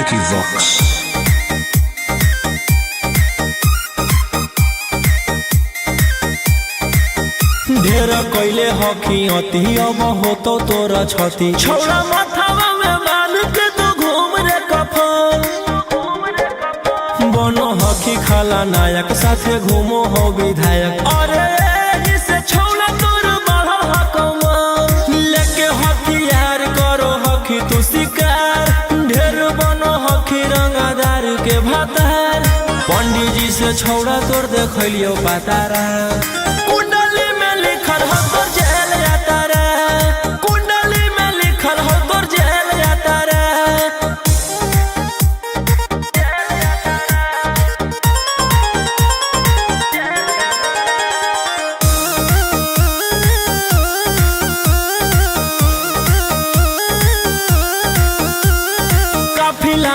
Equivox. ढेर कैले हकी अति अब हो तो तोरा छती छौड़ा माथावा में बांध के तो घूम रे कफन बनो हकी खाला नायक साथे घूमो हो विधायक अरे इसे छौड़ा तोर बढ़ल हकमा लेके हथियार करो हकी तू शिकार ढेर बनो हकी रंगादार के भातार पंडित जी से छौड़ा तोर देखलियो पातारा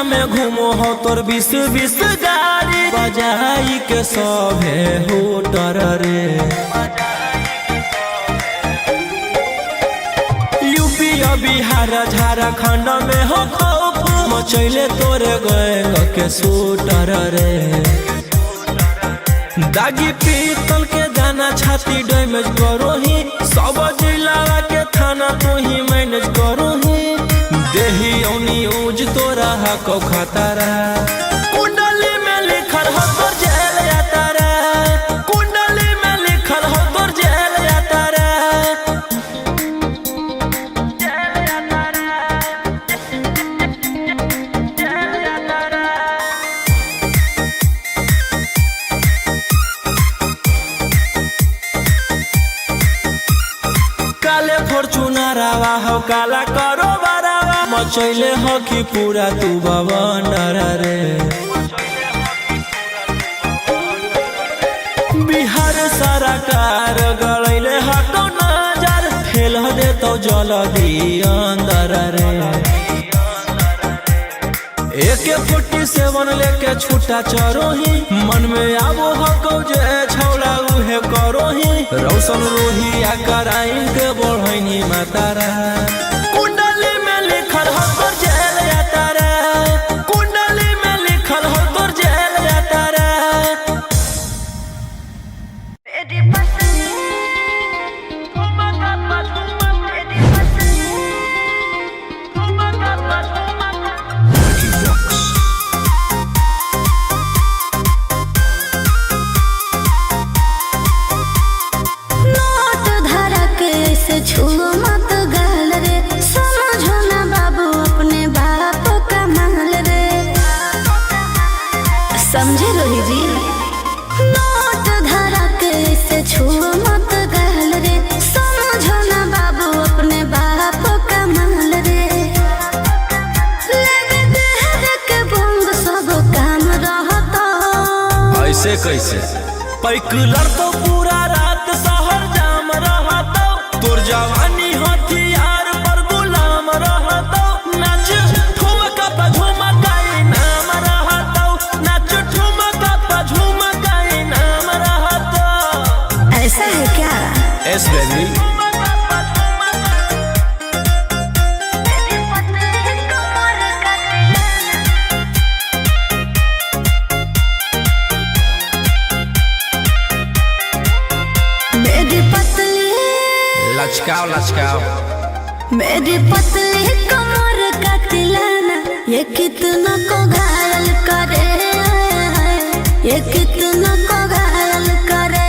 में घूमो हो तोर 20-20 गाड़ी बजाई के सभे होटर रे यूपी बिहार झारखंड में हो खौफ मचैले तोरे गैंग के शूटर रे दागी पीतल के दाना छाती डैमेज करो ही सब जिला के थाना तो ही मैनेज करो ही देही औनी ऊज तोरा हको खतरा कुंडली में लिखल हो तोर जेल यात्रा कुंडली में लिखल हो तोर जेल यात्रा काले फॉर्च्यूनरवा हो काला करो मचैले हकी पूरा तू बवंडर रे बिहार सरकार गलैले हटो नजर फेल दे तो जल्दी अंदर रे AK-47 लेके छूटा चरोही मन में आबो हको जे छौड़ा उहे करोही रौशन रोही आ कराइन के बढ़ैनी मातारा समझे रोही जी नोट धरा के से छुओ मत गहल रे समझो ना बाबू अपने बाप का महल रे लगे देहर के बंग सब काम रहता ऐसे कैसे पैकुलर तो पूरा रात शहर जाम रहता तोर जवानी हथियार पर गुलाम रहता नाच ठुमका पे झुमकाई नाम रहता नाच ठुमका पे झुमकाई नाम रहता ऐसा है क्या एस बेबी लचकाओ लचकाओ मेरी पतली कमर का तिलाना ये कितना को घायल करे ये कितना को घायल करे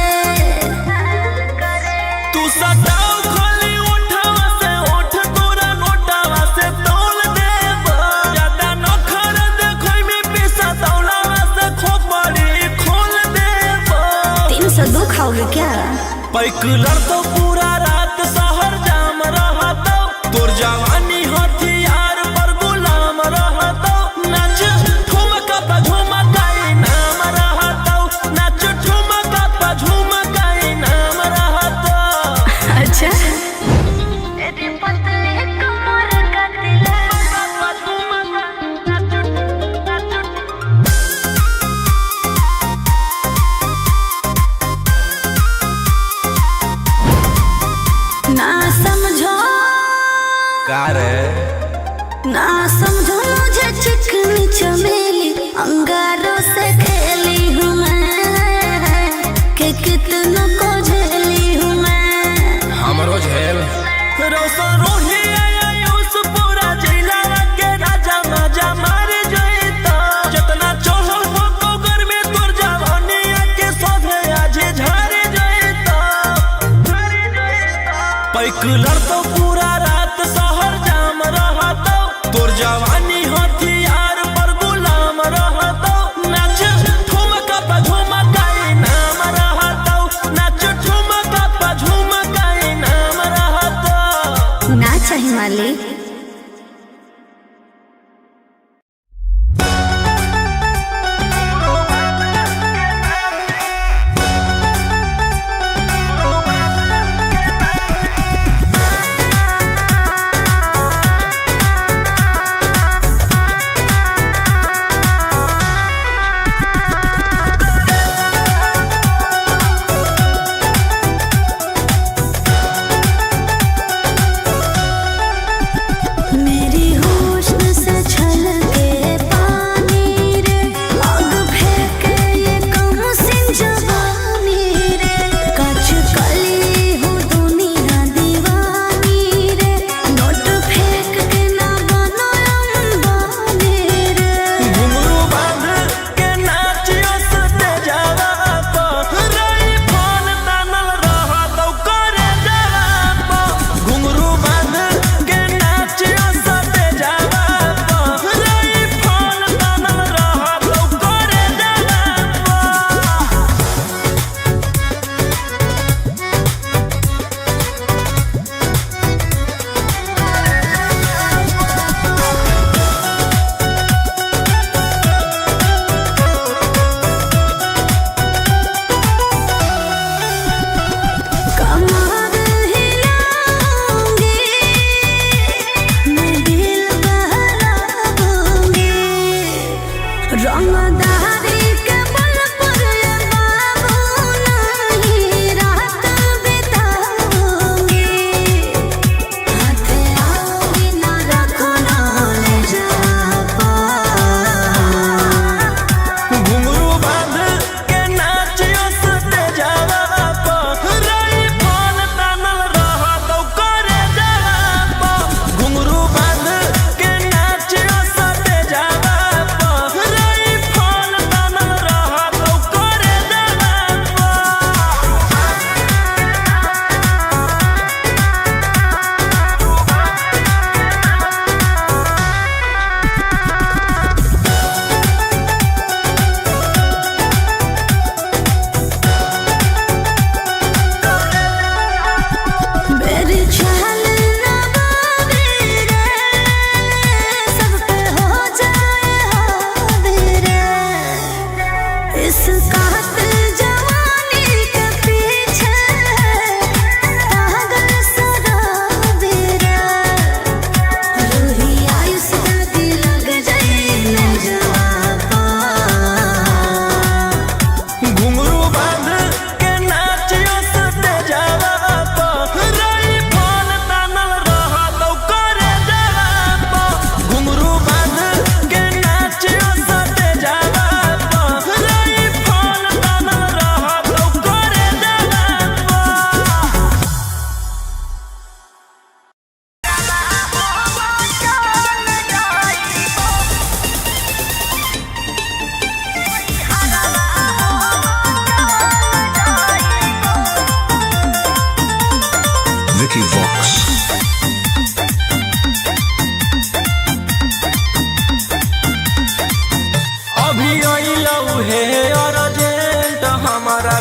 तू सटाओ खाली उठावा से उठ तोरा नोटावा से तोल देबो ज्यादा नखर देखोई में पैसा दौलावा से खोपड़ी खोल देबो 302 खाओगे क्या पैकुलर तो पूरा रात शहर जाम रहता तोर जवानी हथियार पर गुलाम रहता नाच ठुमका पे झुमकाई नाम रहता नाच ठुमका पे झुमकाई नाम रहता अच्छा ना समझो मुझे चिकनी चमेली अंगारों से खेली हूँ मैं कि कितनों को झेली हूँ मैं हमरो झेल रोशन रोही आयुष पूरा जिला के राजा मजा मार जइता जितना चढ़ल हो तो घर में तोर जवानी के सोधे आज झर जइता पैक लड़तो पूरा रात शहर जाम रहतो तोर जवानी हथियार पर गुलाम रहतो नाच ठुमका पे झुमकाई नाम रहतो नाच ठुमका पे झुमकाई नाम रहतो ना चाहिए मालिक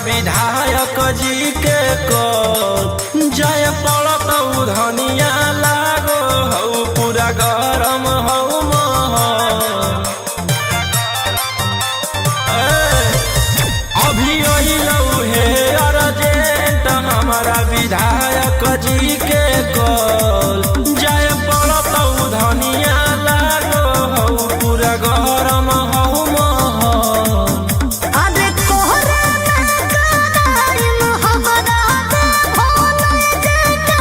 विधायक जी के कल जय पड़त धनिया लागो हऊ पूरा गरम हऊ अभी अइलऊ हे अर्जेंट हमारा विधायक जी के कल जय पड़त धनिया लागो हऊ पूरा गरम हऊ के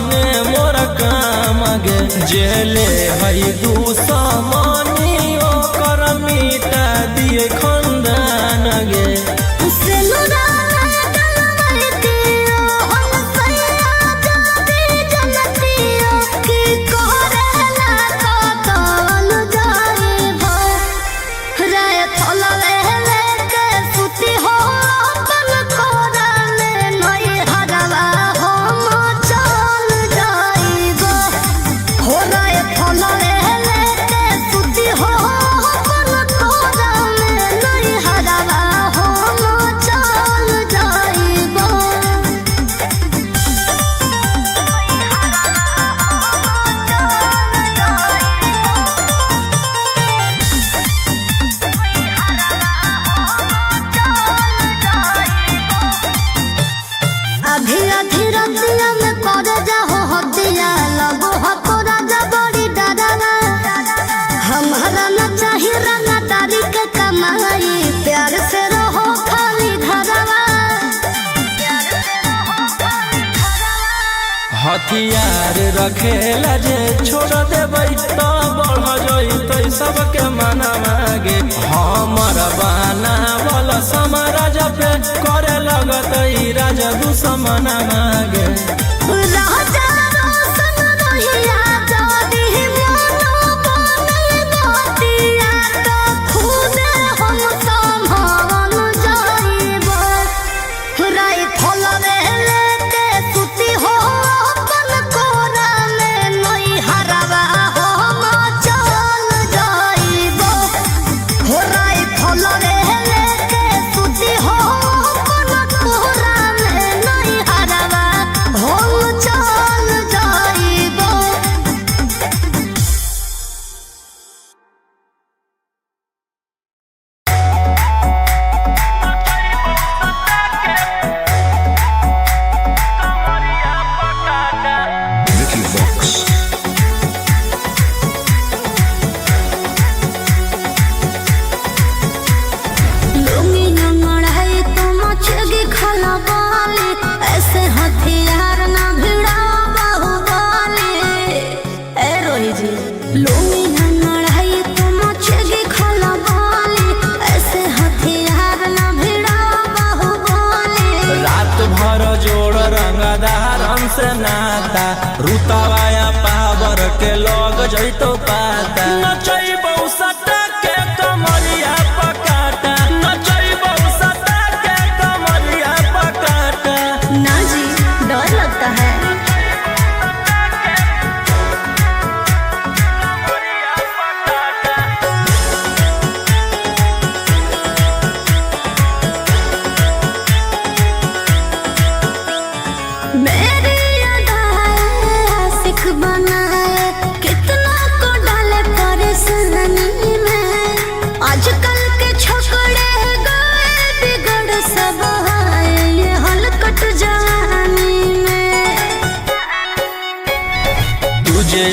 तने मोर काम गे जेले हई दुश्मनी ओकर मिटा दिए खंदान गे हथियार रखेला जे छोड़ देबै तो बढ़ जइतै सबके मना मागे हमर बाना वाला समाराज पे करे लगतै राजा दुश्मन मागे से नाता रुतवाया पावर के लोग जइतो पाता नचैबौ सटा के कमरिया पकाटा नचैबौ सटा के कमरिया पकाटा ना जी डर लगता है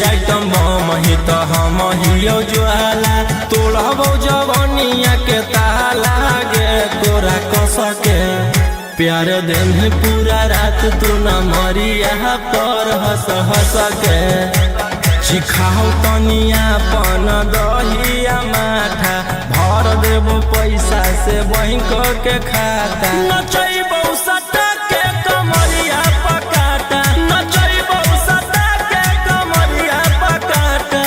आइटम बमही तो हम हियो ज्वाला तोड़बो जवनिया के ताला गे तोरा कस के प्यार दिन पूरा रात तू न मरिया पर हंस हंस के सिखाओ तनिया पन दहिया माथा भर देबो पैसा से बैंक के खाता नचैबो सटा के कमरिया पकाटा नचैबो सटा के कमरिया पकाटा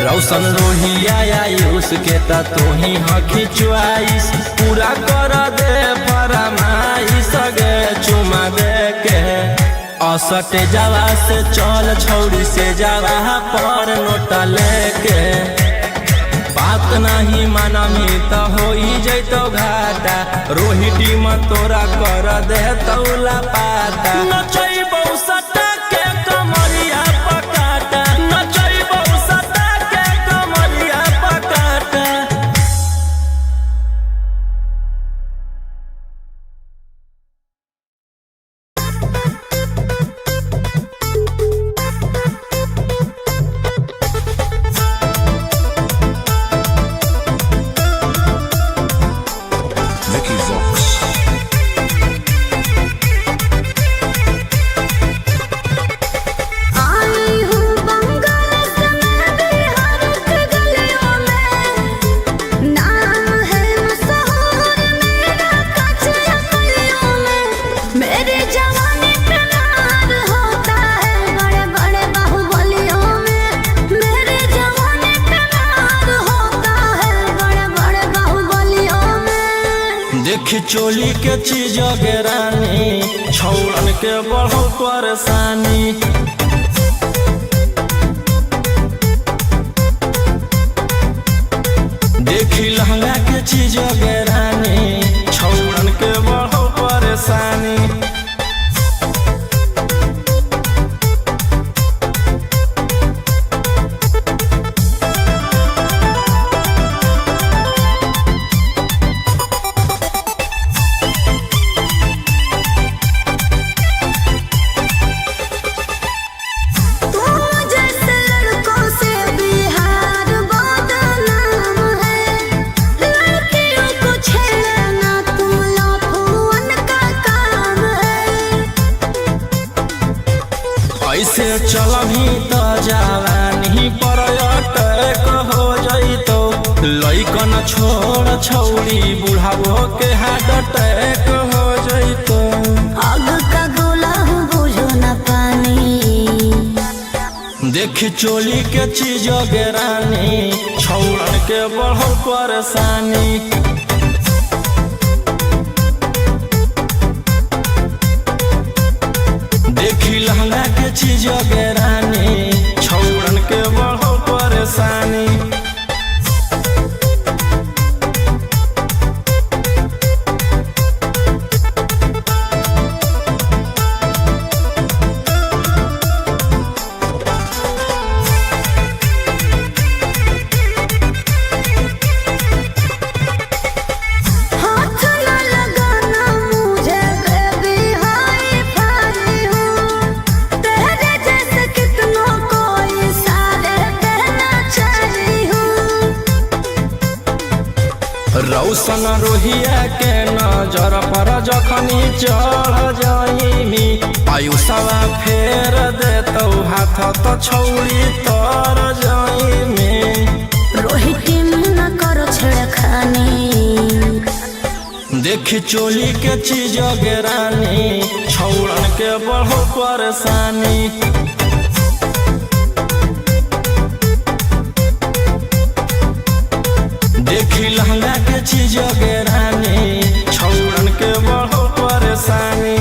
रौशन रोहिया आयुष के ता तोही हखी चुआइस पूरा कर दे फरमाइश गे चुमा दे के असटे जावा से चल छौड़ी से जावा पर नोट लेके बात नहीं मानमी त होई जैतो घाटा रोहिटी में तोरा कर दे तौला पाता नचैबौ सटा के कमरिया पकाटा नचैबौ सटा के कमरिया पकाटा। देखी चोली के चीज रानी छौड़न के बढ़ो परेशानी देखी लहंगा के चीज रानी छौड़न के बढ़ो परेशानी ऐसे चल भी तो जवानी पर अटैक हो जैतो लइकन छोड़ छौड़ी बुढ़ावो के हार्ट अटैक हो जैतो आग का गोला बुझो न पानी देखी चोली के चीज रानी छौड़न के बढ़ो परेशानी देखी लहंगा के चीज रानी छौड़न के बढ़ो परेशानी रौशन रोहिया के नजर पर जखनी चढ़ जाइमी आयुषवा फेर देतौ हाथ तो छौड़ी तर जाइमी रोहिटी न करो छेड़खानी देखी चोली के चीज रानी छौड़न के बढ़ो परेशानी देखी लहंगा के चीज रानी छौड़न के बढ़ो परेशानी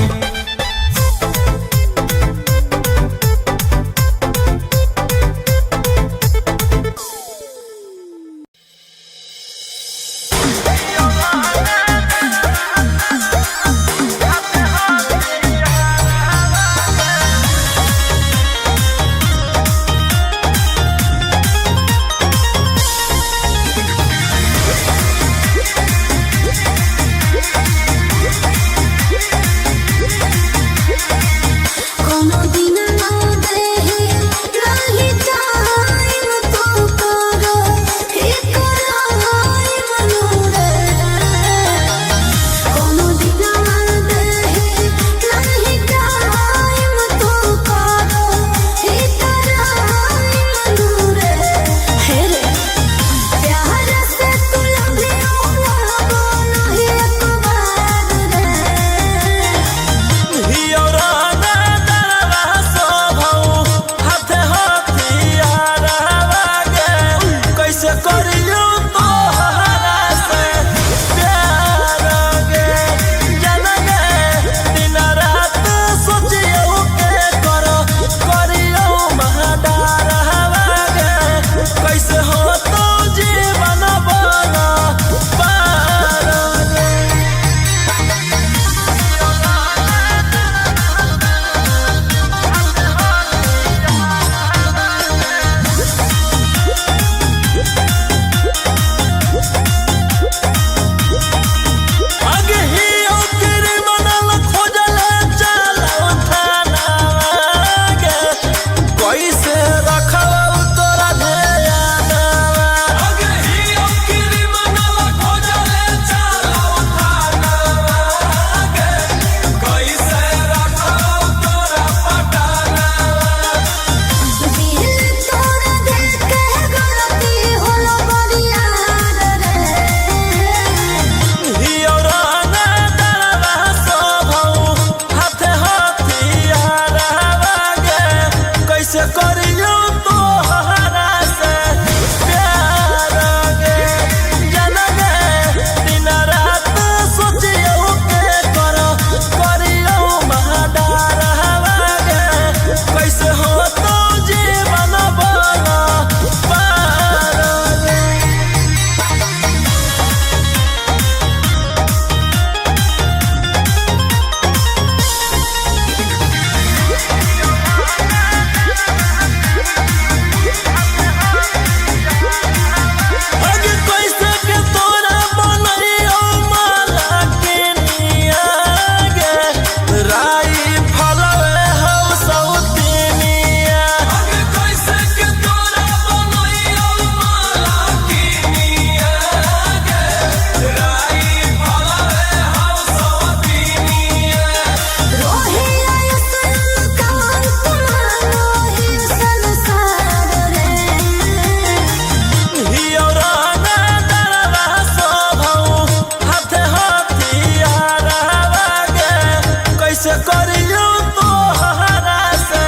करियो तोहरा से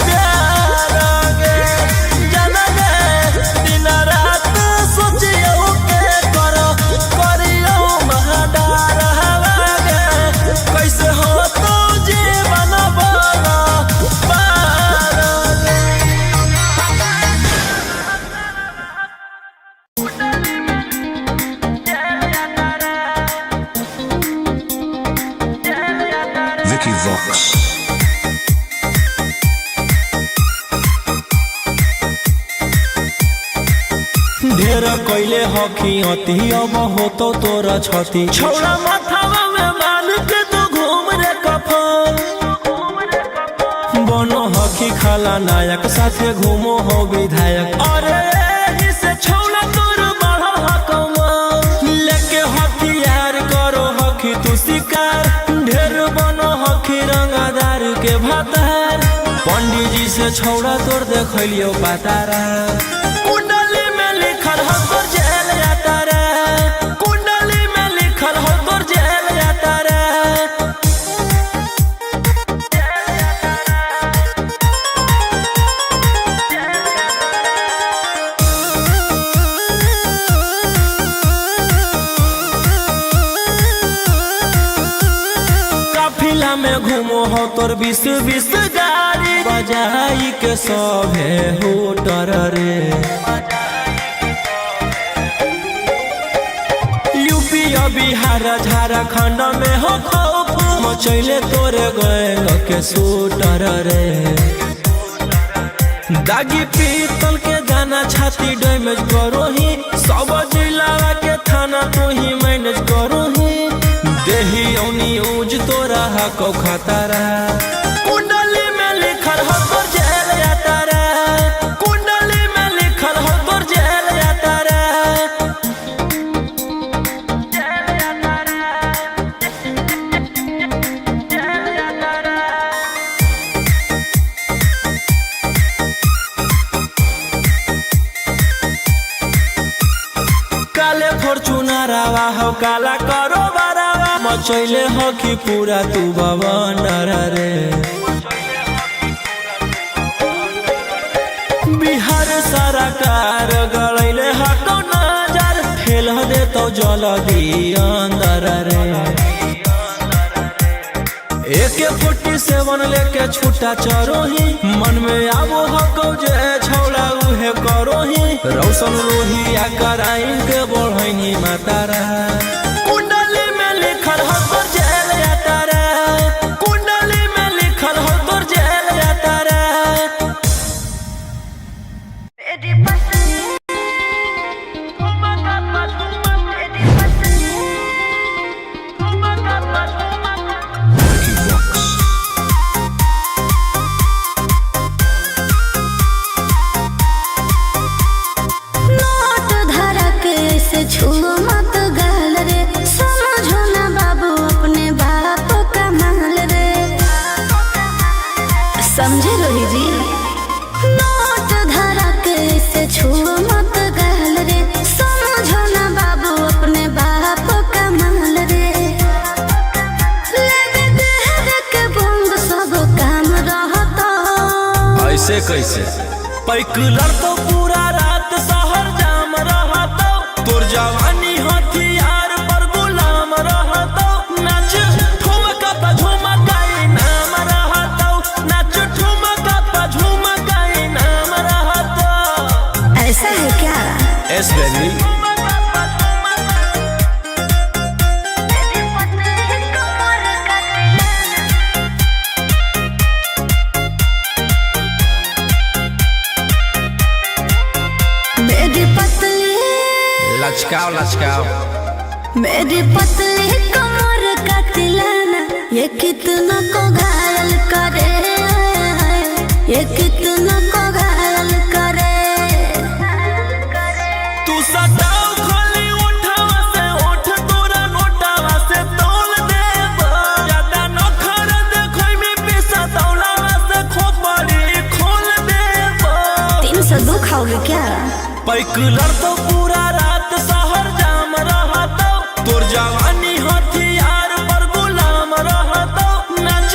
प्यार गे जाना गे दिन रात सोचियो के करियो महडार गे कैसे हो तो जीवन बना पार गे। Vicky Vox. ढेर कैले हकी अति अब होतो तोरा छती छौड़ा माथावा में मान के तू घूम रे कफन बनो हकी खाला नायक साथे घूमो हो विधायक अरे एही से छौड़ा तोर बढ़ल हकमा लेके हथियार करो हकी तू शिकार ढेर बनो हकी रंगदार के भातार पंडित जी से छौड़ा तोर देखलियो पातारा कुंडली में लिखल हो तोर जेल जाता रे कुंडली में लिखल हो तोर जेल जाता रे। काफिला में घूमो हो तोर 20 गाड़ी बजाई के सभे होटर रे यूपी बिहार झारखंड में हो खौफ मचैले तोरे गैंग के शूटर रे दागी पीतल के दाना छाती डैमेज करो ही सब जिला के थाना तू ही मैनेज करो ही देही औनी ऊज तोरा हको खतरा कुंडली में लिखल हो तोर जेल जाता रे कुंडली में लिखल हो तोर जेल जाता रे। काले फॉर्च्यूनर आवा हो काला करो बरावा मचैले हो कि पूरा तू बवंडर रे बिहार सरकार गलैले हको नजर फेल दे तो जल्दी अंदर रे AK-47 लेके छूटा चरोही मन में आवो हको जे छौड़ा उहे करोही रौशन रोहिया कराइन के बढ़ैनी मातारा कुंडली में लिखल हो तोर जेल जाता रे कुंडली में लिखल हो तोर जेल जाता रे। Vicky Vox. नोट धरा के ऐसे छुओ मत गाल रे समझो ना बाबू अपने बाप का माल रे समझे रोही जी नोट धरा के ऐसे छुओ मत गाल रे समझो ना बाबू अपने बाप का माल रे लगे देह के बंग सब काम रहता ऐसे कैसे पैकुलर तो पूरा रात शहर जाम रहतो तोर जवानी हथियार पर गुलाम रहतो नाच ठुमका पे झुमकाई नाम रहतो नाच ठुमका पे झुमकाई नाम रहतो। ऐसा है क्या एस बेबी मेरी पतली लचकाओ लचकाओ मेरी पतली कमर का तिलाना ये कितना को घायल करे ये कितना को घायल करे तू सटाओ खाली उठावा से उठ तोरा नोटावा से तोल देब ज्यादा नखर देखै में पैसा दौलावा से खोपड़ी खोल देब 302 खाओगे क्या पैकुलर तो पूरा रात शहर जाम रहतो तोर जवानी हथियार पर गुलाम रहतो नाच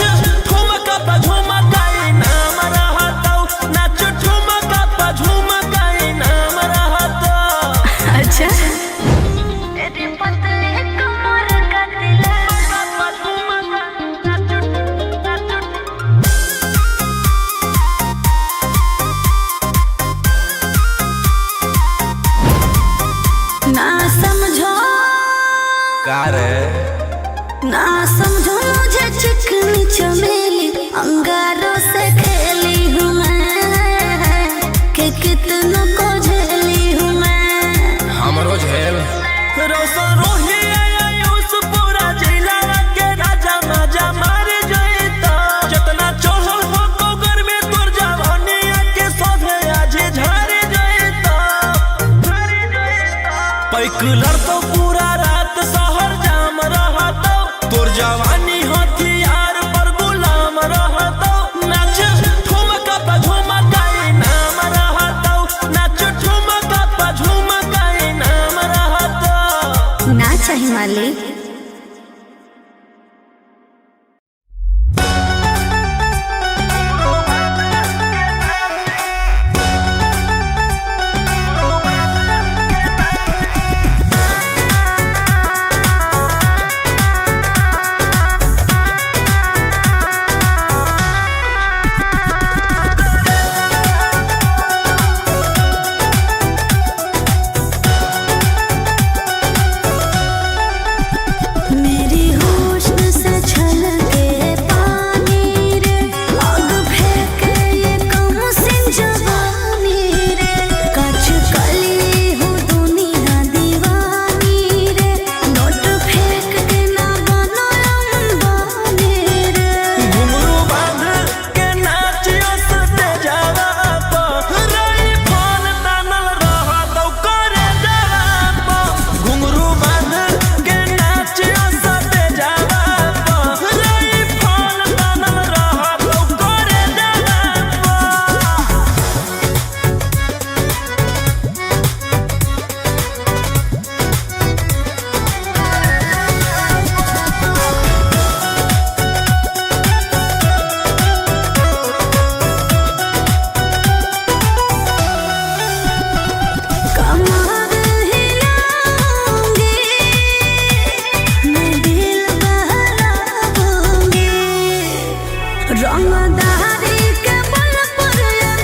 रंगदारी के बल पर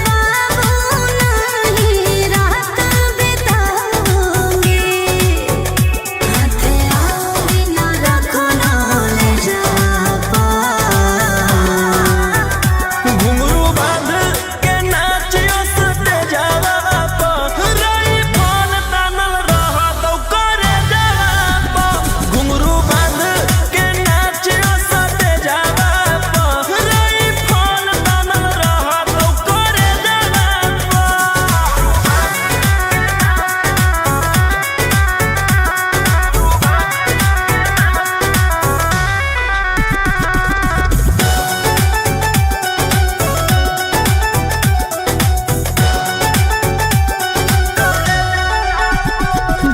बाबू नहीं रात बिताऊंगी हाथे आओगी ना रखो ना ले जा घुंघरू बांध के नाचियो सते जावा रही फोन तानल रहा तो करे जावा घुंघरू बांध के नाचियो सते जावा रही फोन तानल रहा तो करे जावा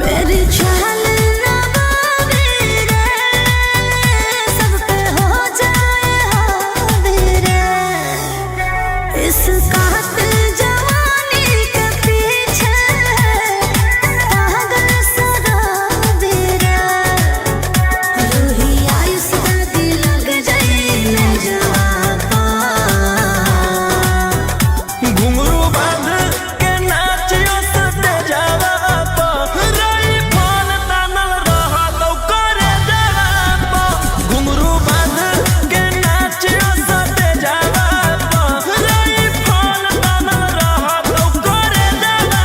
मेरी चाल ना बाबी रे सब पे हो जाए हावी रे इस कातिल जवानी के पीछे पागल शराबी रे रूही आयुष दादी लग जाए न जापा घुंघरू बांध के नाचियो सते जावा रही फोन तानल रहा तो करे जावा घुंघरू बांध के नाचियो सते जावा रही फोन तानल रहा तो करे जावा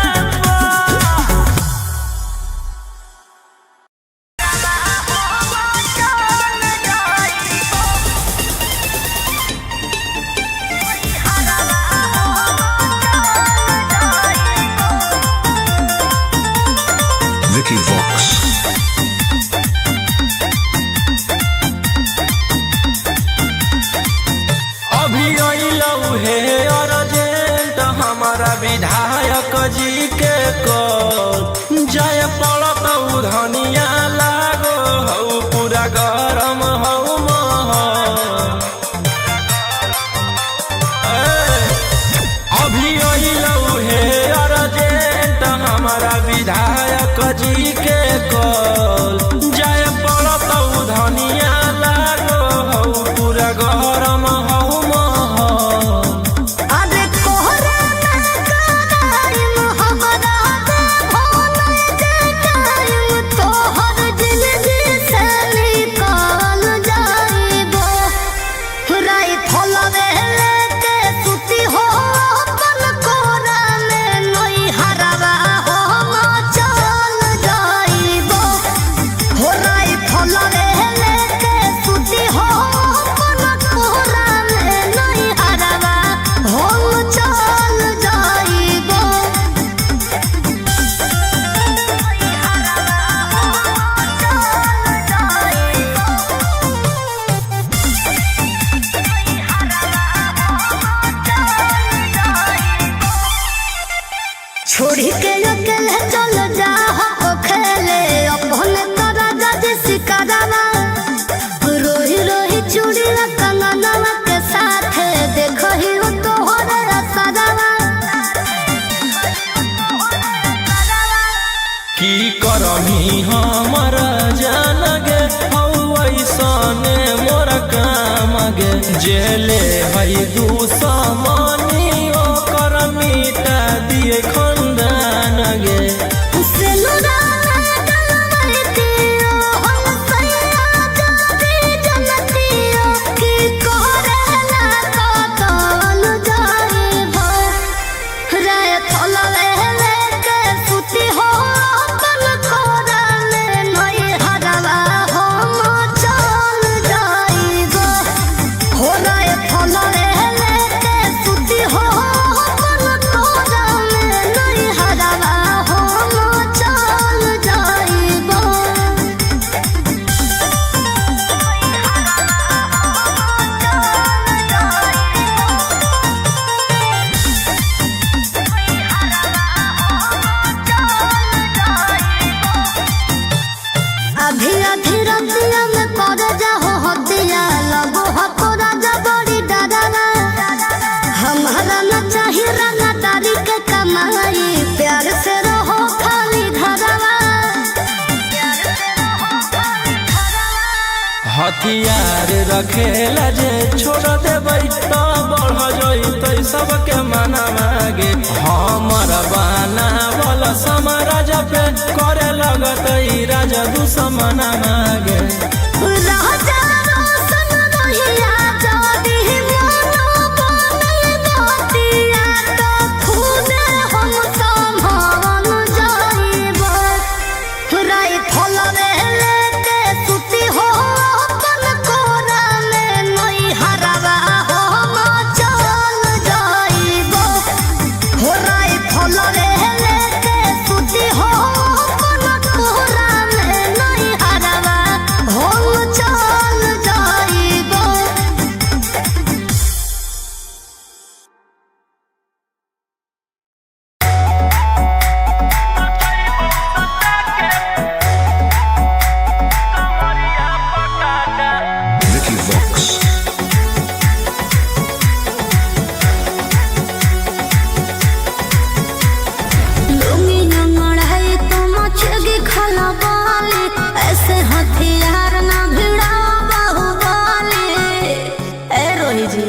Vicky Vox. अभी अइलौ हे अर्जेंट हमारा विधायक जी के कॉल जाय पड़त धनिया लागो हौ पूरा गरम हौ महल अभी अइलौ हे अर्जेंट हमारा विधायक जी के कॉल जाय पड़त धनिया लागो हौ पूरा गरम हौ महल अरे कोहरा ना कराइम हमरा दे भोले जे टाइम तोहर जिंदगी से निकाल जाइबो राई फलवे लेके सुती हो अपन कोरा में नई हरवा हो चल जाइबो हो राई फलवे लेके सुती हो अपन कोरा में नई हरवा हो चल जाइबो छोड़ी के अकेले चल जा हो खेले अपने तोरा जज सिकरवा रोही रोही चूड़ी कंगनवा के साथ देखो ही हो तोहरे असरवा की करमी हमर जान गे हौ ऐसने मोर काम गे जेले है दुश्मनी ओकर मिटा दिए खंदान गे सेनुरा डलवैतियो हम सैया जाती जनतियो की करेला कतल जाइबो राय फलवे लेके सुती हो अपन कोरा में नई हरवा हम चल जाइबो हो राय फलवे लेके सुती हो अपन कोरा में नई हरवा हम चल जाइबो अभी अधी रतिया में कर जाहो हतिया लगो हको राजा बड़ी डरावा हमारा न चाही रंगा तारी के कमाई प्यार से रहो खाली घरवा हथियार रखेला जे छोड़ देबै सबके मना मांगे हमर बना वाला समाराजा पे करे लगत ई राजा दुश्मन मांगे राजा रोशन रहिया जदी मनो बनल गोतिया तो खुदे हम संभावन जाइबो राई फलवे लेके सुती हो अपन कोरा में नई हरवा हम चल जाइबो हो राई फलवे लेके सुती हो अपन कोरा में नई हरवा हम चल जाइबो Vicky Vox. लुंगी नंगड़ाई तो मचगी खला बाले ऐसे हथियार ना भिड़ा बाहुबली ए रोही जी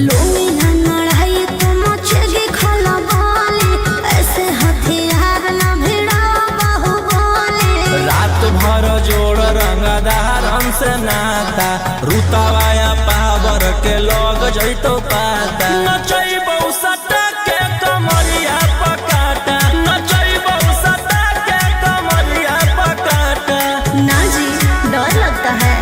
लुंगी नंगड़ाई तो मचगी खला बाले ऐसे हथियार ना भिड़ा बाहुबली रात भर जोड़ रंगदारन से नाता रुतावाया पावर के लोग जैतो पाता नचैबौ सटा के कमरिया पकाटा नचैबौ सटा के कमरिया पकाटा ना जी डर लगता है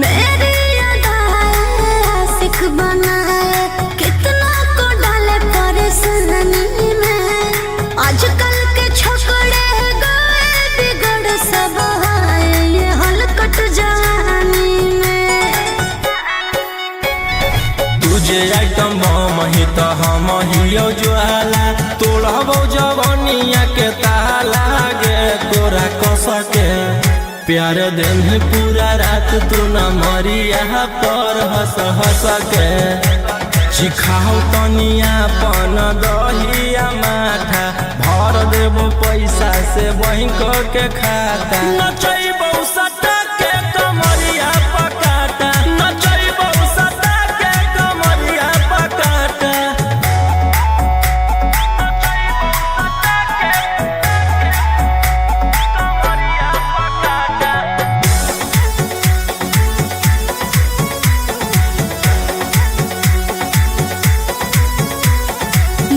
मेरी अदाएं आशिक बनाए कितना को डाले परेशानी में आजकल के छोकरे गए बिगड़ सब है ये हलकट जवानी में तुझे आइटम बम ही तो हम हियो ज्वाला तोड़बौ जवनिया के ताला गे तोरा कसके प्यार दिन पूरा रात तू न मरिया पर हंस हंस के चिखाओ तनिया पन दहिया माथा भर देबो पैसा से बैंक के खाता नचैबौ सटा के कमरिया पकाटा नचैबौ सटा के कमरिया पकाटा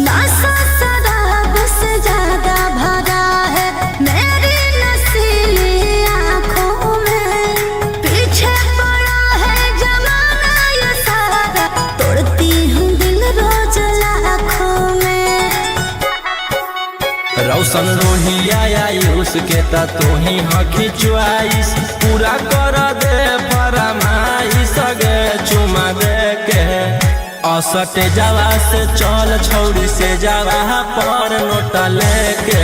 नशा शराब से ज्यादा भरा है मेरी नशीली आँखों में पीछे पड़ा है जमाना ये सारा तोड़ती हूँ दिल रोज लाखों में रौशन रोहिया आई उसके ता तू ही हकी च्वाइस पूरा कर दे फरमाइश गे चुमा दे के असटे जावा से चल छौड़ी से जावा पर नोट लेके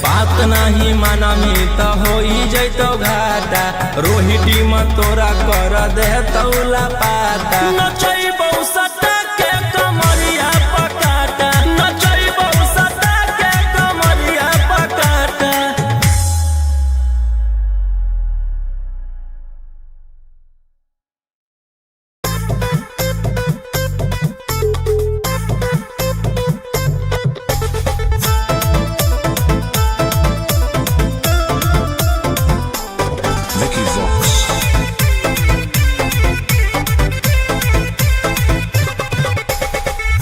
बात नहीं मानमी तो हो जैतो घाटा रोहिटी में तोरा कर दे तौला पाता नचैबौ सटा के कमरिया पकाटा नचैबौ सटा के कमरिया पकाटा Vicky Vox.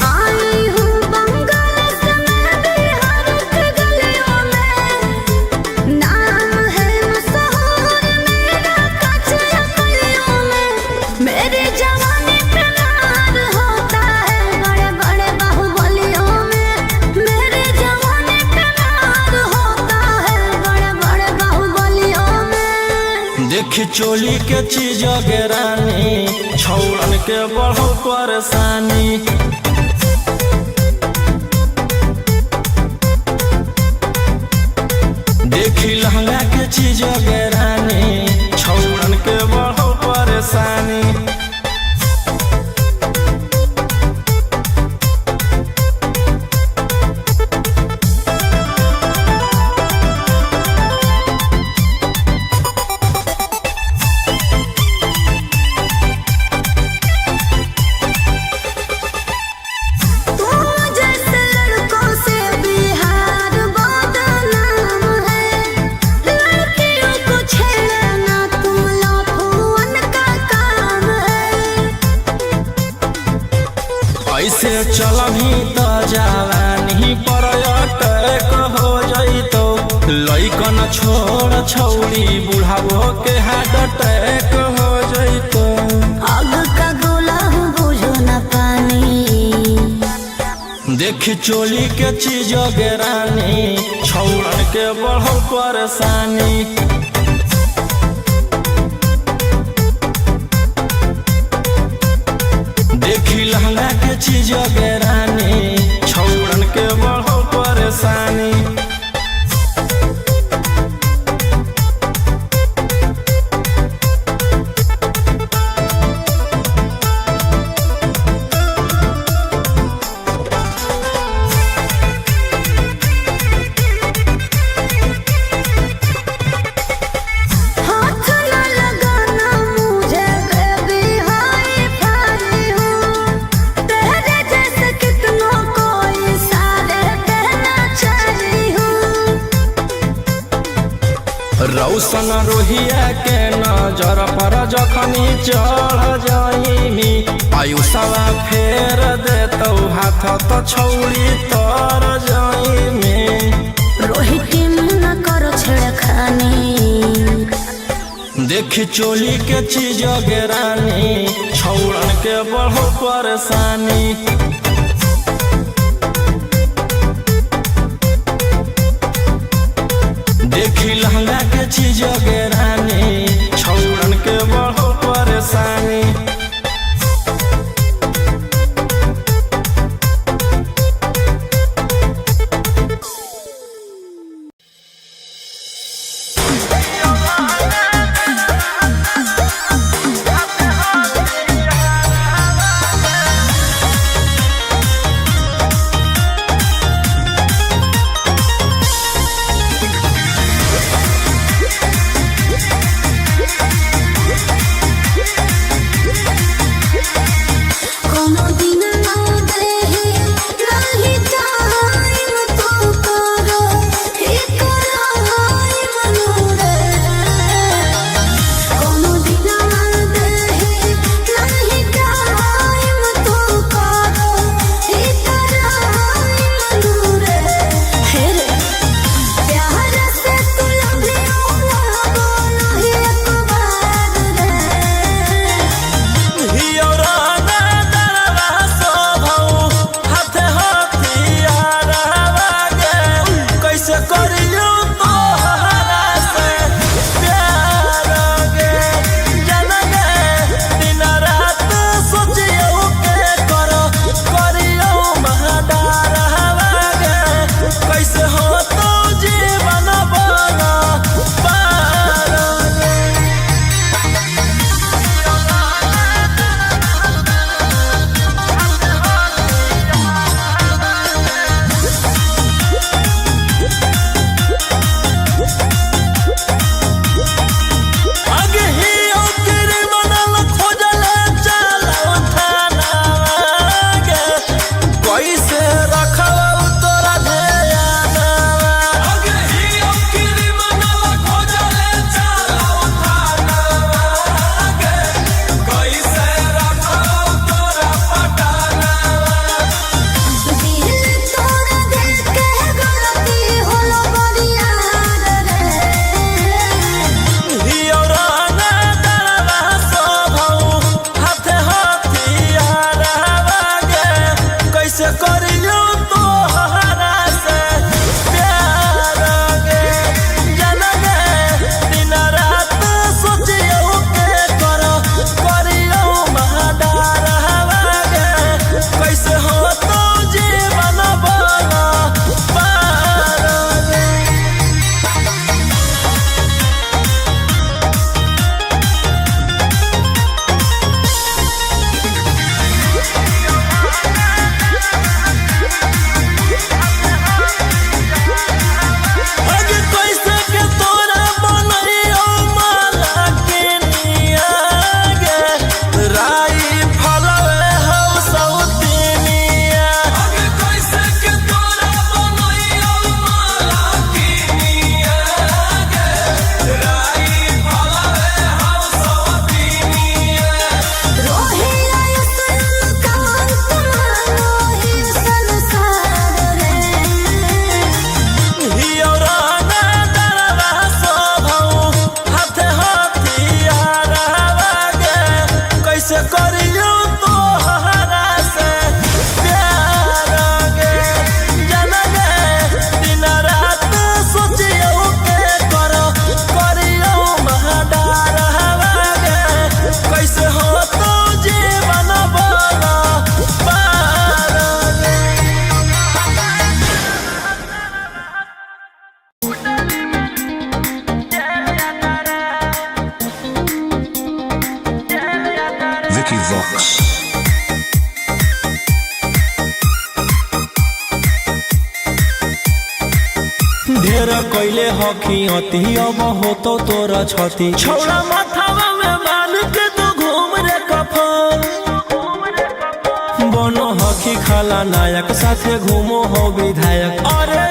आई हूँ बंगाल से मैं बिहार के गलियों में नाम है मशहूर मेरा कचरा गलियों में मेरी जवानी पे मार होता है बड़े बड़े बाहुबलियों में मेरी जवानी पे मार होता है बड़े बड़े बाहुबलियों में देख चोली के चीज गे रानी छौड़न के बढ़ो परेशानी देखी लहंगा के चीज गे रानी छौड़न के बढ़ो परेशानी ऐसे चलही त जवानी पर अटैक हो जइतो लइकन छोड़ छौड़ी बुढ़ावो के हार्ट अटैक हो जइतो। आग का गोला हूँ बुझो न पानी, देख चोली के चीज गेरानी छौड़न के बढ़ो परेशानी। देखी लहंगा के चीज गेरानी छौड़न के बढ़ो परेशानी। हाथ न लगाना मुझे बेबी हाय भाई हूँ, तेरे जैसे कितनों को इशारे कहना चाही हूँ। रौशन रोहिया के नजर पर जखनी चढ़ जाइमी आयुषवा फेर देतौ हाथ तो छौड़ी तर जाइमी। रोहित न करो छेड़खानी, देखी चोली के चीज गेरानी छौड़न के बढ़ो परेशानी। देखी लहंगा के चीज गेरानी छौड़न के बढ़ो परेशानी। ढेर कैले हखी अति अब हो तो तोरा छती छौड़ा माथावा में बांध के तू घूम रे कफन बनो हखी खाला नायक साथे घूमो हो विधायक अरे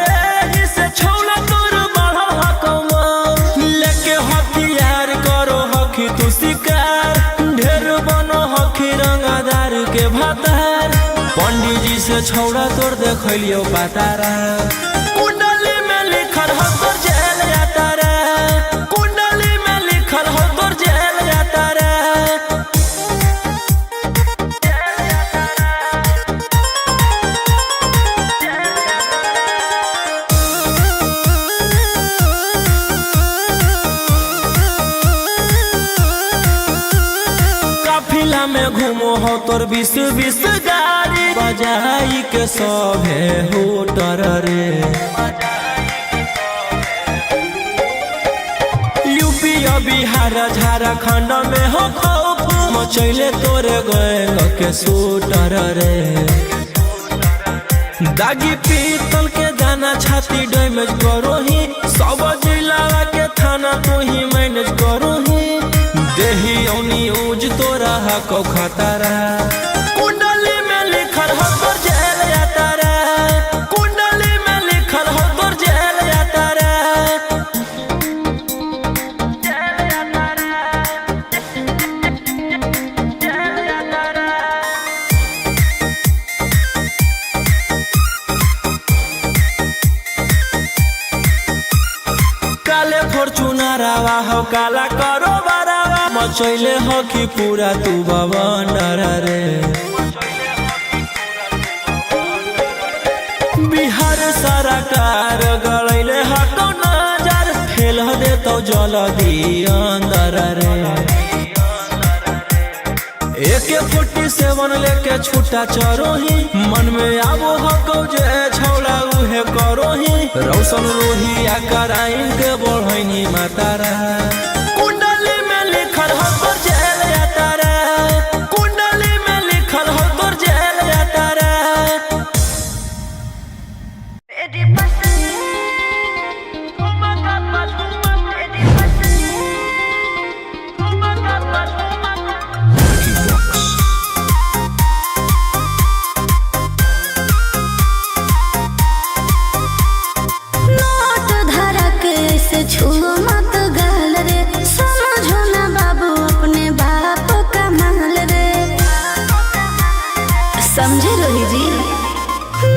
इसे छौड़ा तोर बढ़ा हकमा लेके हथियार करो हखी तू शिकार ढेर बनो हखी रंगादार के भातार पंडित जी से छौड़ा तोर देखलियो पातारा कुंडली में लिखल हो तोर जेल जाता रे कुंडली में लिखल हो तोर जेल जाता रे काफिला में घूमो हो तोर 20 गाड़ी बजाई के सभे होटर रे यूपी बिहार झारखंड में हो खौफ मचैले तोरे गैंग के शूटर रे दागी पीतल के दाना छाती डैमेज करो ही सब जिला के थाना तो ही मैनेज करो ही देही औनी ऊज तोरा हको खतरा कुंडली में लिखल हो तोर जेल जाता रे कुंडली में लिखल हो तोर जेल जाता रे जेल जाता रे जेल जाता रे काले फॉर्च्यूनरवा हो काला करो मचैले हकी पूरा तू बवंडर रे बिहार सरकार गलैले हको नजर फेल दे तो जल्दी अंदर रे AK-47 लेके छूटा चरोही मन में आबो हको जे छौड़ा उहे करोही रौशन रोही आ कराइन के बढ़ैनी मातारा कुंडली में लिखल हो तोर जेल जाता रे कुंडली में लिखल हो तोर जेल जाता रे नोट धरा के से छुओ मत गाल रे समझो ना बाबू अपने बाप का माल रे समझे रोही जी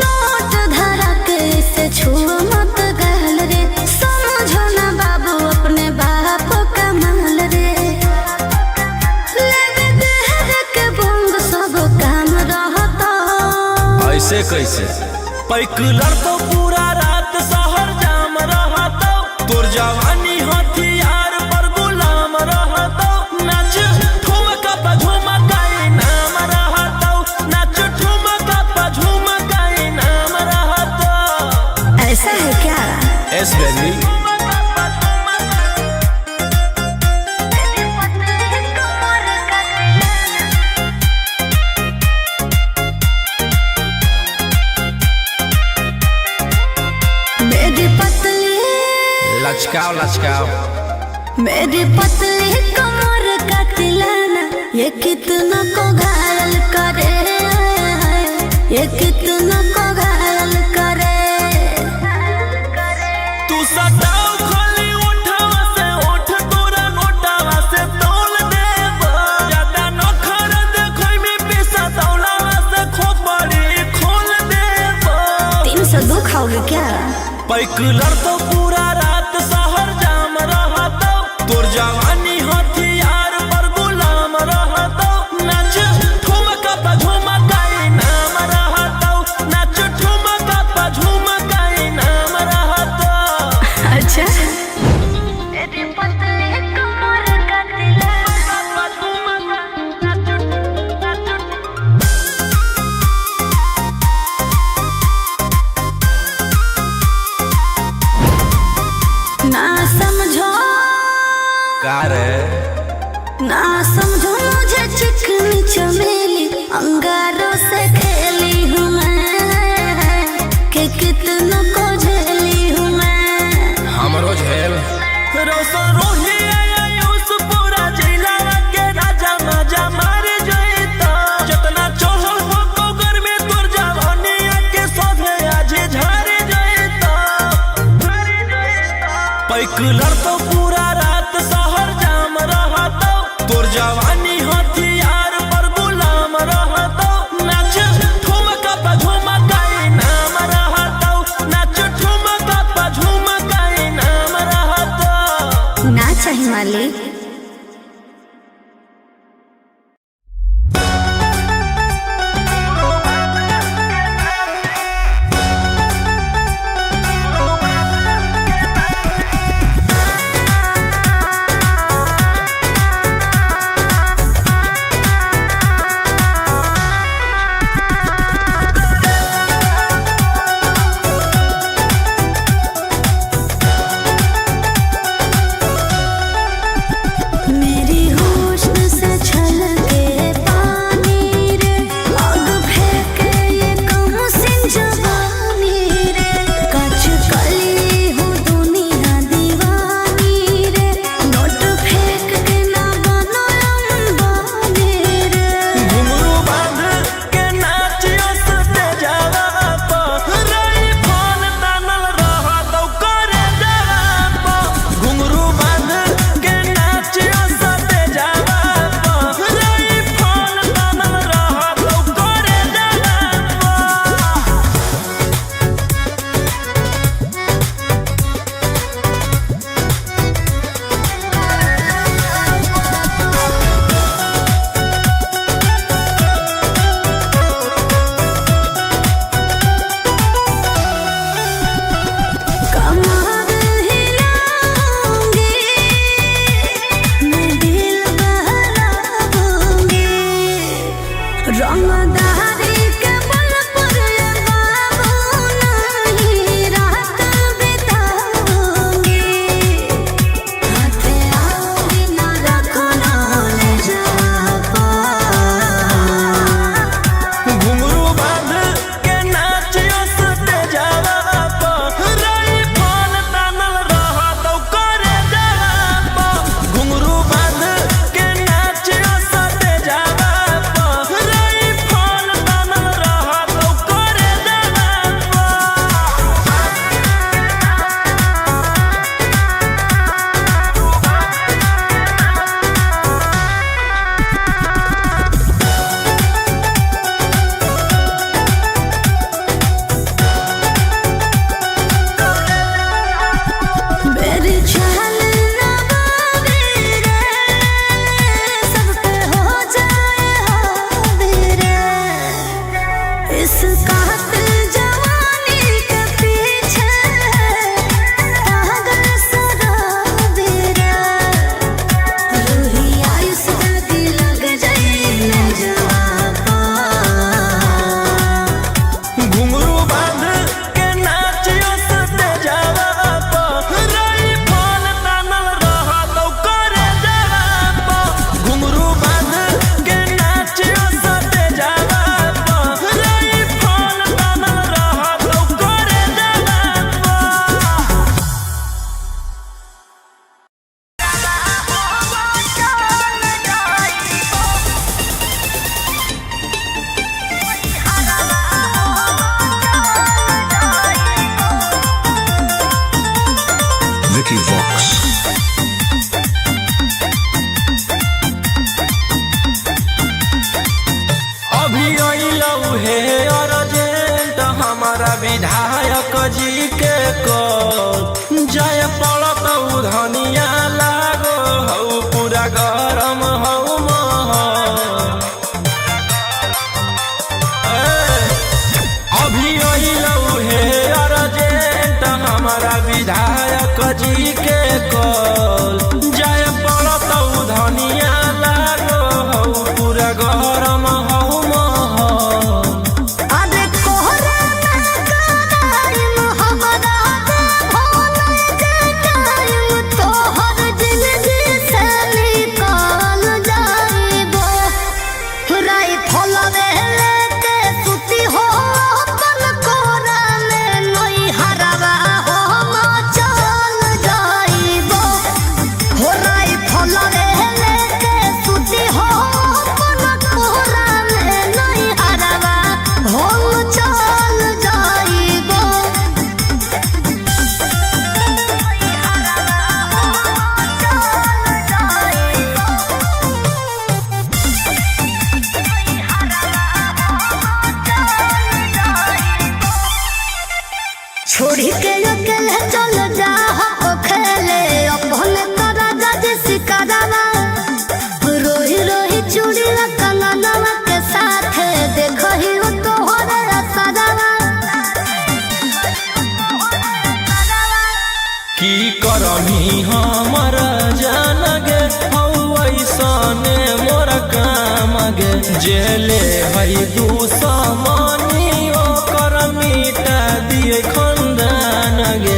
नोट धरा के से छुओ मत गाल रे समझो ना बाबू अपने बाप का माल रे लेवे देह के बंग सब काम रहता ऐसे कैसे पैकुलर तो पूरा रात शहर जाम रहता तोर जवानी हथियार पर गुलाम रहता नाच ठुमका पे झुमकाई नाम रहता नाच ठुमका पे झुमकाई नाम रहता ऐसा है क्या एस बेबी मेरी पतली लचकाओ लचकाओ मेरी पतली कमर का तिलाना ये कितना को घायल करे ये कितना को घायल करे तू सटाओ खाली उठावा से उठ तोरा नोटावा से तोल देबो ज्यादा नखर देखै में पैसा दौलावा से खोपड़ी खोल देबो 302 खाओगे क्या पैकुलर तो पूरा रात शहर जाम रहता तोर जवानी हथियार पर गुलाम रहता नाच ठुमका पे झुमकाई नाम रहता नाच ठुमका पे झुमकाई नाम रहता अच्छा मेरी पतली कमर का तिलाना। रोशन रोही आयुष पूरा जिला के राजा मजा मार जइता जितना चढ़ल हो कोगर में तोर जवानी के सोधे आज झर जइता पैक लड़तो पूरा रात शहर जाम रहतो तोर जवानी हथियार पर गुलाम रहतो नाच ठुमका पे झुमका नाम रहतो नाच ठुमका पे झुमका नाम रहतो ना चाहिए मालिक। Vicky Vox. अभी अइलौ हे अर्जेंट हमारा विधायक जी के कॉल जाय पड़त धनिया लागो हौ पूरा गरम हौ महल अभी अइलौ हे अर्जेंट हमारा विधायक जी के कॉल जाय पड़त धनिया लागो हौ पूरा गरम हौ महल अरे कोहरा टाइम हमरा दे भोले के टाइम तोहर जिंदगी से निकाल जाइबो राई फलवे लेके सुती हो अपन कोरा में नई हरवा हो चल जाइबो छोड़ी के अकेले चल जा हो खेले अपने तोरा जज सिकरवा रोही रोही चूड़ी कंगनवा के साथ देखो ही हो तोहरे असरवा की करनी हमर जान गे ऐसने मोर काम गे जेले है दुश्मनी ओकर मिटा दिए खंदान गे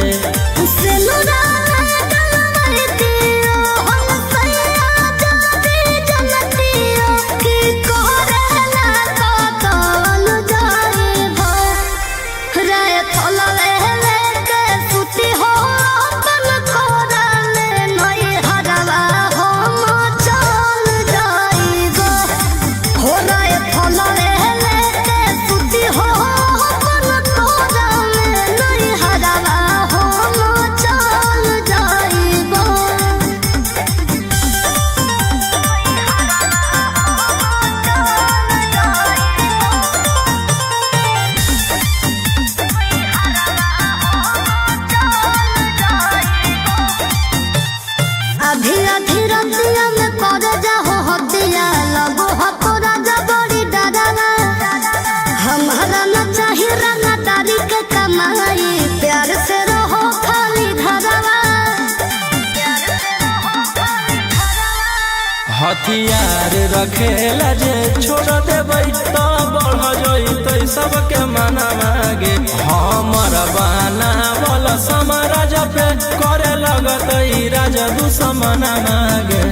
हथियार रखेला जे छोड़ देबै तो बढ़ जइतै सबके मना मागे हमर बाना बोल समाराज पे करे लगतै राजा दुश्मन मागे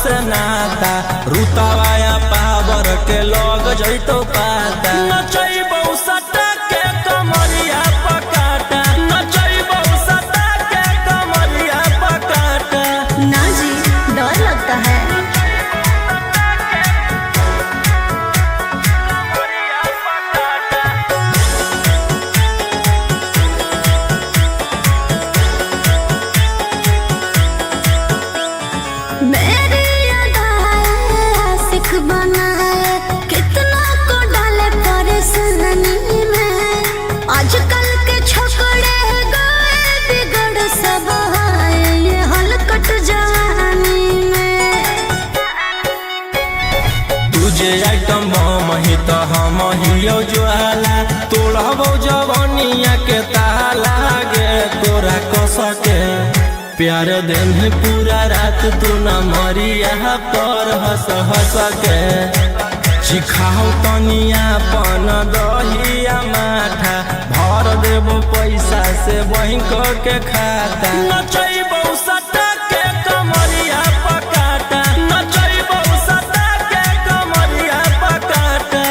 से नाता रुतवाया पावर के लग जइतो पाता नचैबौ सटा के कमरिया पकाटा नचैबौ सटा के कमरिया पकाटा ना जी डर लगता है आइटम मही तो हम हियो ज्वाला तोड़बो जवनिया के ताला गे तोरा कस के प्यार दिन पूरा रात तू न मरिया पर हंस हंस के सिखाओ तनिया पन दहिया माथा भर देबो पैसा से बैंक के खाता नचैबो सटा के कमरिया पकाटा नचैबो सटा के कमरिया पकाटा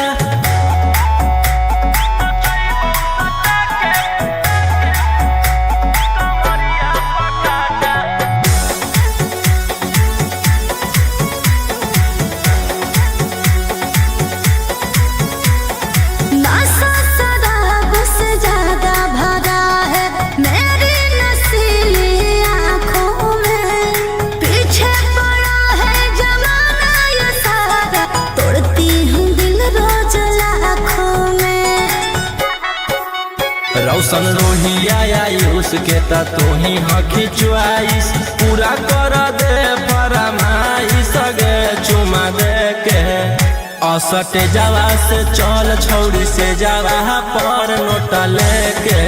ज्यादा भरा है मेरी नसीली आँखों रौशन रोहिया आयुष के त तू ही हखी चुआइस पूरा कर दे फरमाइश गे चुमा दे के असटे जावा से चल छौड़ी से जावा पर नोट लेके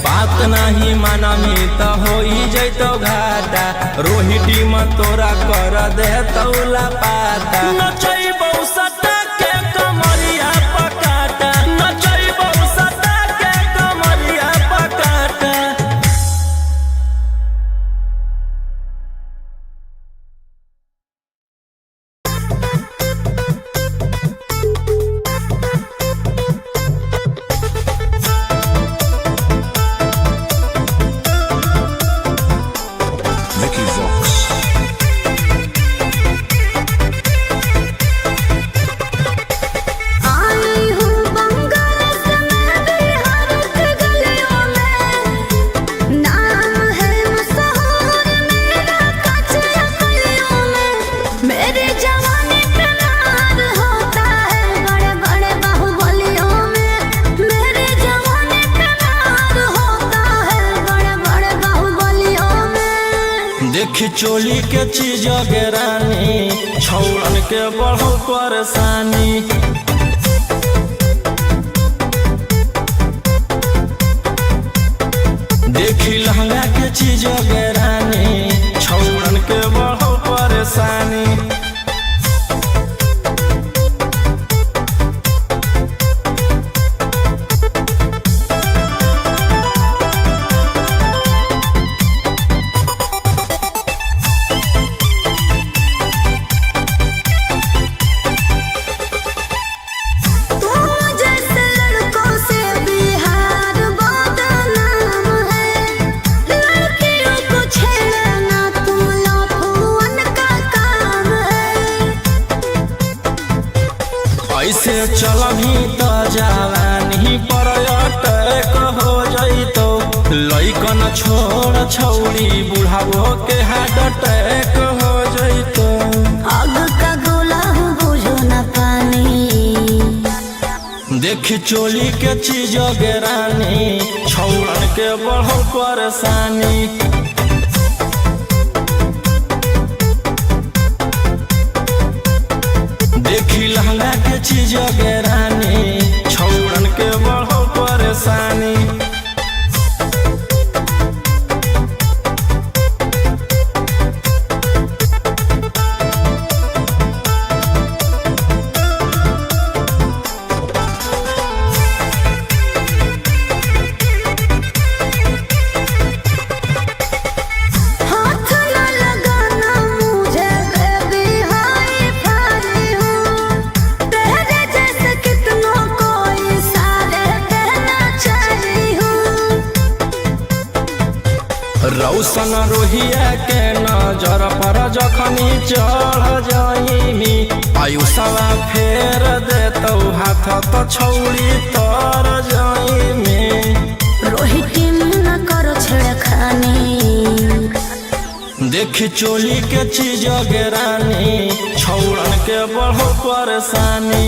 बात नहीं मानमी त होई जैतो घाटा रोहिटी में तोरा कर दे तौला पाता नचैबौ सटा के कमरिया पकाटा नचैबौ सटा के कमरिया पकाटा। Vicky Vox. आई हूँ बंगाल से मैं बिहार की गलियों में नाम है मशहूर मेरा कचरा गलियों में मेरे जवानी पे नार होता है बड़े बड़े बाहुबलियों में मेरे जवानी पे नार होता है बड़े बड़े बाहुबलियों में। देखी चोली के चीज गे रानी छौड़न के बढ़ो परेशानी देखी लहंगा के चीज गे रानी छौड़न के बढ़ो परेशानी तुम जैसे लड़कों से बिहार बदनाम है लड़कियों को छेड़ना तुम लफुअन का काम है। ऐसे चलही त जवानी पर अटैक हो जइतो लइकन छोड़ छौड़ी बुढ़ावो के हार्ट अटैक हो जइतो आग का गोला हूँ बुझो न पानी देखी चोली के चीज गे रानी छौड़न के बढ़ो परेशानी देखी लहंगा के चीज गे रानी छौड़न के बढ़ो परेशानी हाथ न लगाना मुझे बेबी हाई फाई हूँ तेरे जैसे कितनों को इशारे कहना चाही हूँ। रौशन रोहिया के नजर पर जखनी चढ़ जाइमी आयुषवा फेर देतौ हाथ त छौड़ी तर जाइमी रोहिती न करो छेड़खानी देखी चोली के चीज गे रानी छौड़न के बढ़ो परेशानी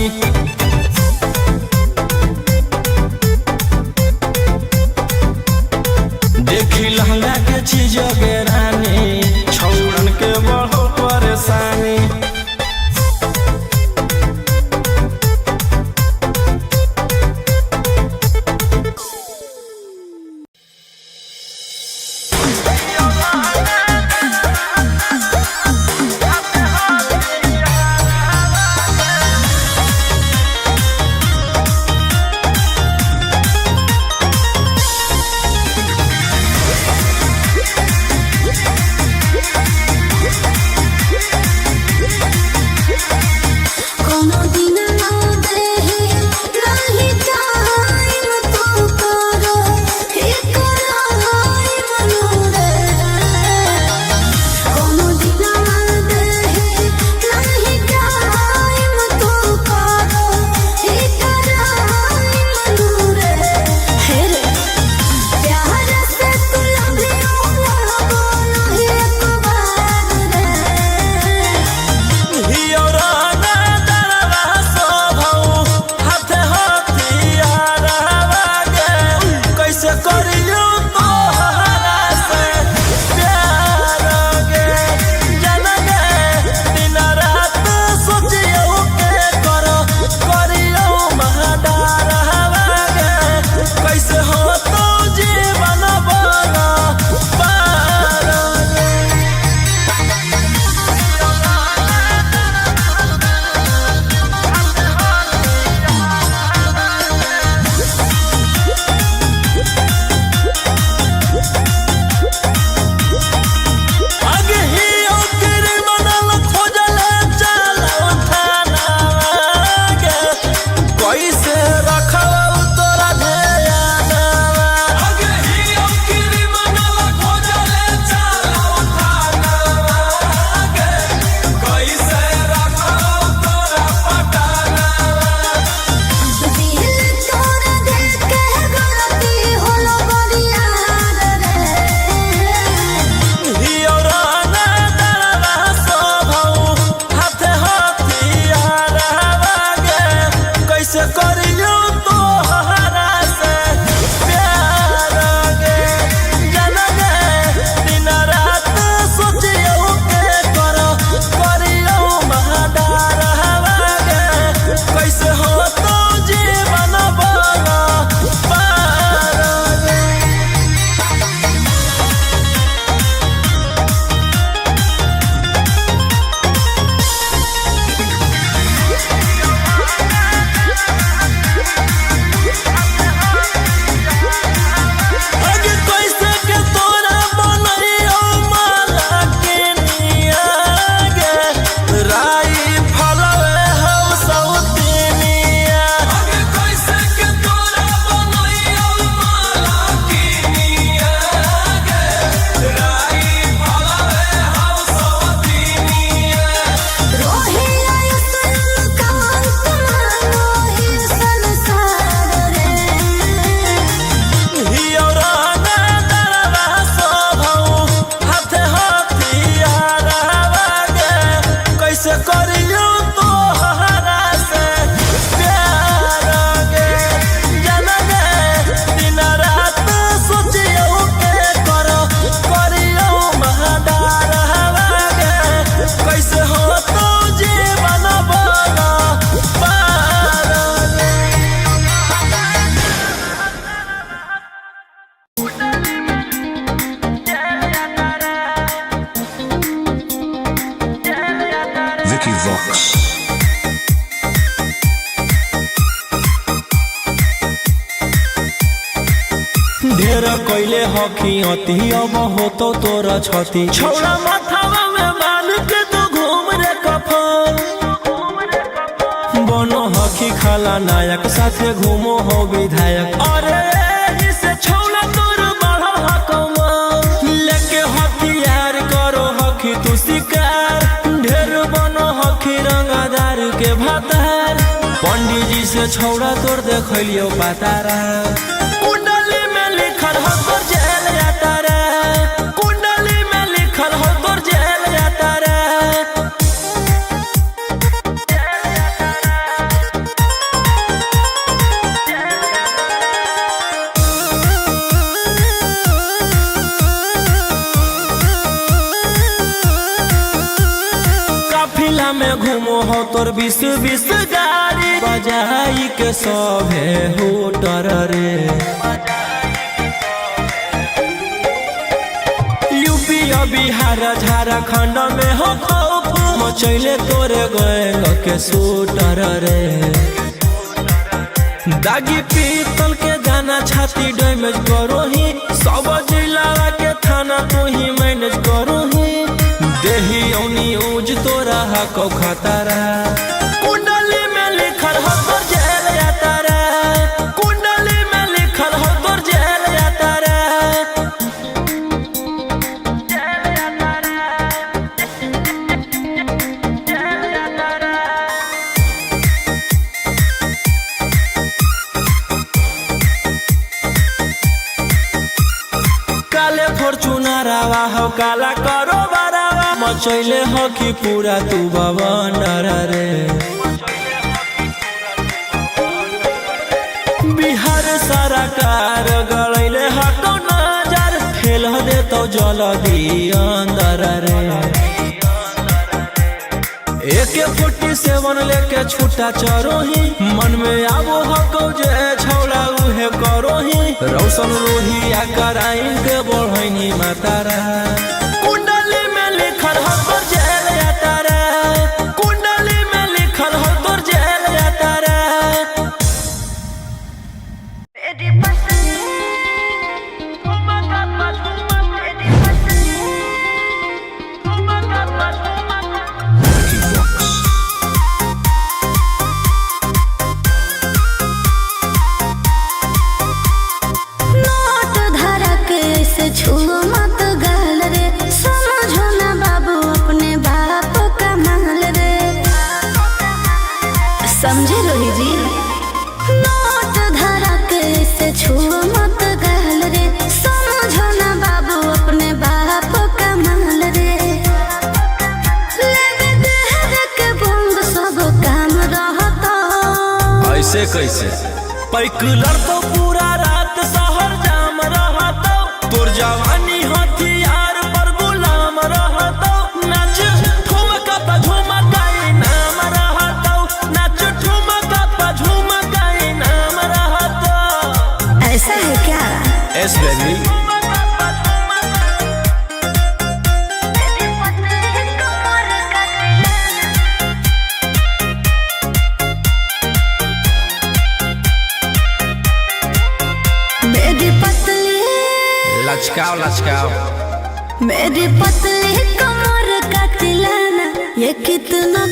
देखी लहंगा के चीज गे रानी छौड़न के बढ़ो परेशानी ढेर कैले हकी अति अब होतो तोरा छती छौड़ा माथावा में बांध के तू घूम रे कफन बनो हकी खाला नायक साथे घूमो हो विधायक अरे इसे छौड़ा तोर बढ़ा हकमा लेके हथियार करो हकी तू शिकार ढेर बनो हकी रंगादार के भातार पंडित जी से छौड़ा तोर देखलियो पातारा कुंडली में लिखल हो तोर जेल जाता रे कुंडली में लिखल हो तोर जेल जाता रे काफिला में घूमो हो तोर 20 गाड़ी बजाई के सभे होटर रे यूपी बिहार झारखंड में हो खौफ मचैले तोरे गैंग के शूटर रे दागी पीतल के जाना छाती डैमेज करो ही सब जिला के थाना तू ही मैनेज करो ही देही औनी ऊज तोरा हको खतरा कुंडली में लिखल हो तोर जेल जाता रे कुंडली में लिखल हो तोर जेल जाता रे काले फॉर्च्यूनरवा हो काला करो मचैले हो कि पूरा तू बवंडर रे बिहार सरकार गलैले हटो नजर फेल दे तो जल्दी अंदर रे AK-47 लेके छूटा चरोही मन में आबो हको जे छौड़ा उहे करोही रौशन रोहिया कराइन के बढ़ैनी मातारा कुंडली में लिखल हो तोर जेल जाता रे कुंडली में लिखल हो तोर जेल जाता रे समझे रोही जी नोट धरा के से छुओ मत गहल रे समझो ना बाबू अपने बाप का महल रे लेवे देहर के बंग सब काम रहता ऐसे कैसे पैकुलर तो पूरा रात शहर जाम रहता तोर जवानी हथियार पर गुलाम रहता नाच ठुमका पा झुमका नाम रहता नाच ठुमका पा झुमका नाम रहता ऐसा है क्या एस बेबी लचकाओ लचकाओ मेरी पतली कमर का तिलाना ये कितना